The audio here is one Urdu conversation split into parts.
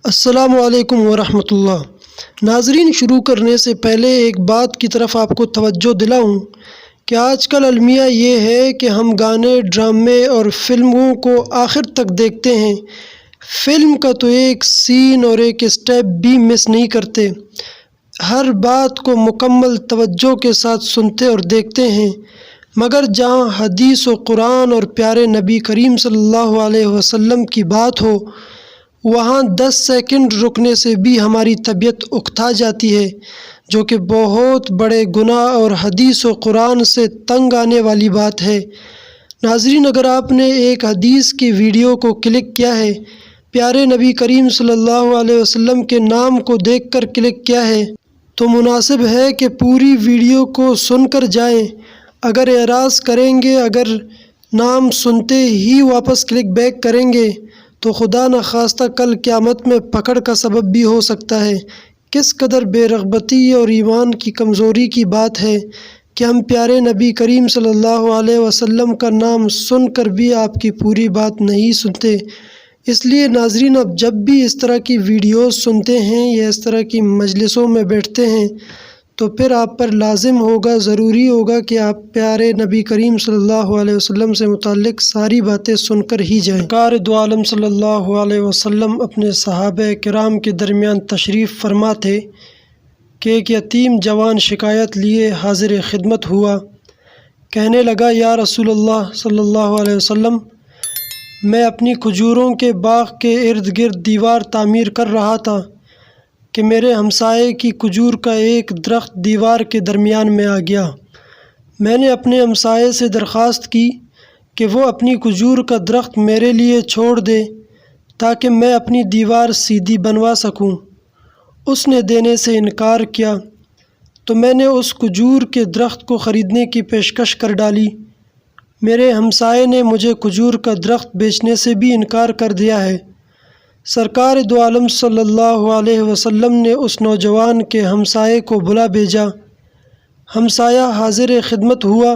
السلام علیکم ورحمۃ اللہ۔ ناظرین، شروع کرنے سے پہلے ایک بات کی طرف آپ کو توجہ دلاؤں کہ آج کل المیہ یہ ہے کہ ہم گانے، ڈرامے اور فلموں کو آخر تک دیکھتے ہیں۔ فلم کا تو ایک سین اور ایک اسٹیپ بھی مس نہیں کرتے، ہر بات کو مکمل توجہ کے ساتھ سنتے اور دیکھتے ہیں، مگر جہاں حدیث و قرآن اور پیارے نبی کریم صلی اللہ علیہ وسلم کی بات ہو، وہاں 10 سیکنڈ رکنے سے بھی ہماری طبیعت اکتا جاتی ہے، جو کہ بہت بڑے گناہ اور حدیث و قرآن سے تنگ آنے والی بات ہے۔ ناظرین، اگر آپ نے ایک حدیث کی ویڈیو کو کلک کیا ہے، پیارے نبی کریم صلی اللہ علیہ وسلم کے نام کو دیکھ کر کلک کیا ہے، تو مناسب ہے کہ پوری ویڈیو کو سن کر جائیں۔ اگر اعراض کریں گے، اگر نام سنتے ہی واپس کلک بیک کریں گے، تو خدا نخواستہ کل قیامت میں پکڑ کا سبب بھی ہو سکتا ہے۔ کس قدر بے رغبتی اور ایمان کی کمزوری کی بات ہے کہ ہم پیارے نبی کریم صلی اللہ علیہ وسلم کا نام سن کر بھی آپ کی پوری بات نہیں سنتے۔ اس لیے ناظرین، اب جب بھی اس طرح کی ویڈیوز سنتے ہیں یا اس طرح کی مجلسوں میں بیٹھتے ہیں، تو پھر آپ پر لازم ہوگا، ضروری ہوگا کہ آپ پیارے نبی کریم صلی اللہ علیہ وسلم سے متعلق ساری باتیں سن کر ہی جائیں۔ سرکار دو عالم صلی اللہ علیہ وسلم اپنے صحابہ کرام کے درمیان تشریف فرما تھے کہ ایک یتیم جوان شکایت لیے حاضر خدمت ہوا۔ کہنے لگا، یا رسول اللہ صلی اللہ علیہ وسلم، میں اپنی کھجوروں کے باغ کے ارد گرد دیوار تعمیر کر رہا تھا کہ میرے ہمسائے کی کھجور کا ایک درخت دیوار کے درمیان میں آ گیا۔ میں نے اپنے ہمسائے سے درخواست کی کہ وہ اپنی کھجور کا درخت میرے لیے چھوڑ دے تاکہ میں اپنی دیوار سیدھی بنوا سکوں۔ اس نے دینے سے انکار کیا تو میں نے اس کھجور کے درخت کو خریدنے کی پیشکش کر ڈالی۔ میرے ہمسائے نے مجھے کھجور کا درخت بیچنے سے بھی انکار کر دیا ہے۔ سرکار دو عالم صلی اللہ علیہ وسلم نے اس نوجوان کے ہمسائے کو بلا بھیجا۔ ہمسایہ حاضر خدمت ہوا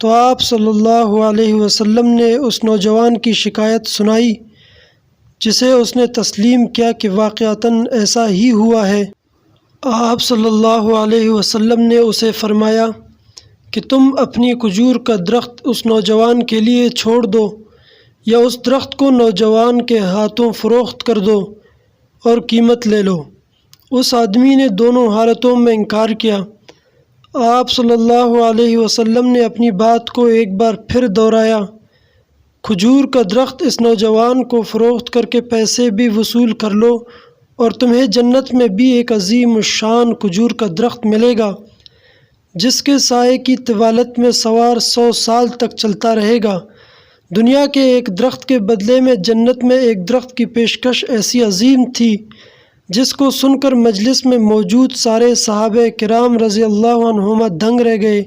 تو آپ صلی اللہ علیہ وسلم نے اس نوجوان کی شکایت سنائی، جسے اس نے تسلیم کیا کہ واقعتاً ایسا ہی ہوا ہے۔ آپ صلی اللہ علیہ وسلم نے اسے فرمایا کہ تم اپنی کھجور کا درخت اس نوجوان کے لیے چھوڑ دو، یا اس درخت کو نوجوان کے ہاتھوں فروخت کر دو اور قیمت لے لو۔ اس آدمی نے دونوں حالتوں میں انکار کیا۔ آپ صلی اللہ علیہ وسلم نے اپنی بات کو ایک بار پھر دہرایا، کھجور کا درخت اس نوجوان کو فروخت کر کے پیسے بھی وصول کر لو اور تمہیں جنت میں بھی ایک عظیم الشان کھجور کا درخت ملے گا، جس کے سائے کی طوالت میں سوار 100 سال تک چلتا رہے گا۔ دنیا کے ایک درخت کے بدلے میں جنت میں ایک درخت کی پیشکش ایسی عظیم تھی، جس کو سن کر مجلس میں موجود سارے صحابہ کرام رضی اللہ عنہم دنگ رہ گئے۔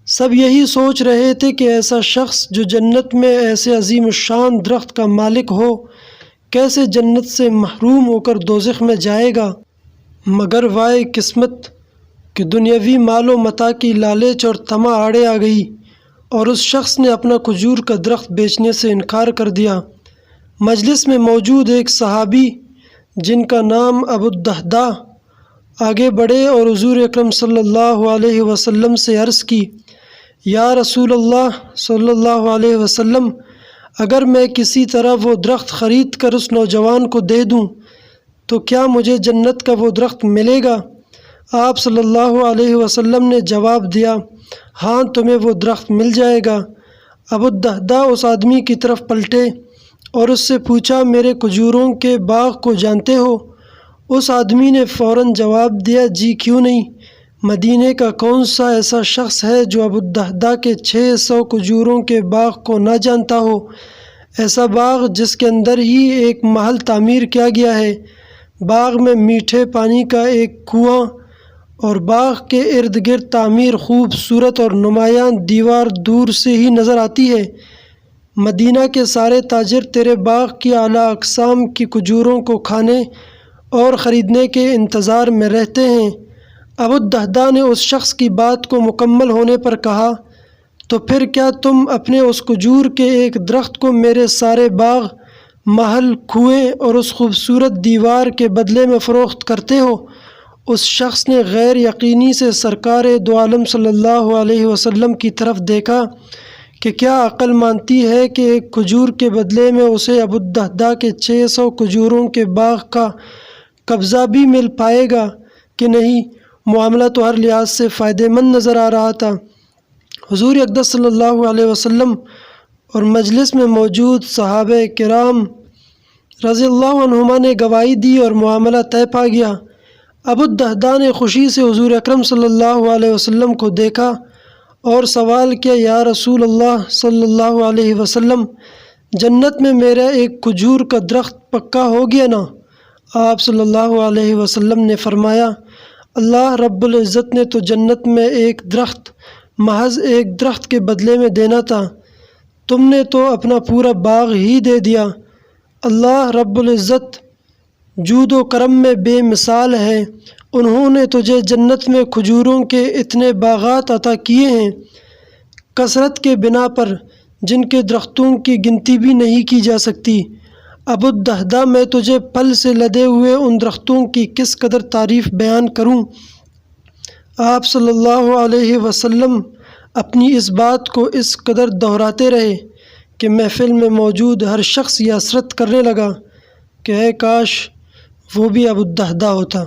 سب یہی سوچ رہے تھے کہ ایسا شخص جو جنت میں ایسے عظیم الشان درخت کا مالک ہو، کیسے جنت سے محروم ہو کر دوزخ میں جائے گا۔ مگر وائے قسمت کہ دنیاوی مال و متاع کی لالچ اور طمع آڑے آ گئی، اور اس شخص نے اپنا کھجور کا درخت بیچنے سے انکار کر دیا۔ مجلس میں موجود ایک صحابی جن کا نام ابو الدہداء آگے بڑھے اور حضور اکرم صلی اللہ علیہ وسلم سے عرض کی، یا رسول اللہ صلی اللہ علیہ وسلم، اگر میں کسی طرح وہ درخت خرید کر اس نوجوان کو دے دوں تو کیا مجھے جنت کا وہ درخت ملے گا؟ آپ صلی اللہ علیہ وسلم نے جواب دیا، ہاں، تمہیں وہ درخت مل جائے گا۔ ابو الدہداء اس آدمی کی طرف پلٹے اور اس سے پوچھا، میرے کھجوروں کے باغ کو جانتے ہو؟ اس آدمی نے فوراً جواب دیا، جی کیوں نہیں، مدینے کا کون سا ایسا شخص ہے جو ابو الدہداء کے 600 کھجوروں کے باغ کو نہ جانتا ہو؟ ایسا باغ جس کے اندر ہی ایک محل تعمیر کیا گیا ہے، باغ میں میٹھے پانی کا ایک کنواں، اور باغ کے ارد گرد تعمیر خوبصورت اور نمایاں دیوار دور سے ہی نظر آتی ہے۔ مدینہ کے سارے تاجر تیرے باغ کی اعلیٰ اقسام کی کھجوروں کو کھانے اور خریدنے کے انتظار میں رہتے ہیں۔ ابو الدہداء نے اس شخص کی بات کو مکمل ہونے پر کہا، تو پھر کیا تم اپنے اس کھجور کے ایک درخت کو میرے سارے باغ محل، کنویں اور اس خوبصورت دیوار کے بدلے میں فروخت کرتے ہو؟ اس شخص نے غیر یقینی سے سرکار دو عالم صلی اللہ علیہ وسلم کی طرف دیکھا کہ کیا عقل مانتی ہے کہ ایک کھجور کے بدلے میں اسے ابو الدہداء کے 600 کھجوروں کے باغ کا قبضہ بھی مل پائے گا کہ نہیں؟ معاملہ تو ہر لحاظ سے فائدہ مند نظر آ رہا تھا۔ حضور اقدس صلی اللہ علیہ وسلم اور مجلس میں موجود صحابہ کرام رضی اللہ عنہما نے گواہی دی اور معاملہ طے پا گیا۔ ابو الدہداء نے خوشی سے حضور اکرم صلی اللہ علیہ وسلم کو دیکھا اور سوال کیا، یا رسول اللہ صلی اللہ علیہ وسلم، جنت میں میرا ایک کھجور کا درخت پکا ہو گیا نا؟ آپ صلی اللہ علیہ وسلم نے فرمایا، اللہ رب العزت نے تو جنت میں ایک درخت، محض ایک درخت کے بدلے میں دینا تھا، تم نے تو اپنا پورا باغ ہی دے دیا۔ اللہ رب العزت جود و کرم میں بے مثال ہے، انہوں نے تجھے جنت میں کھجوروں کے اتنے باغات عطا کیے ہیں کثرت کے بنا پر، جن کے درختوں کی گنتی بھی نہیں کی جا سکتی۔ ابو الدہداء، میں تجھے پھل سے لدے ہوئے ان درختوں کی کس قدر تعریف بیان کروں۔ آپ صلی اللہ علیہ وسلم اپنی اس بات کو اس قدر دہراتے رہے کہ محفل میں موجود ہر شخص یہ حسرت کرنے لگا کہ اے کاش وہ بھی ابو الدہداء ہوتا۔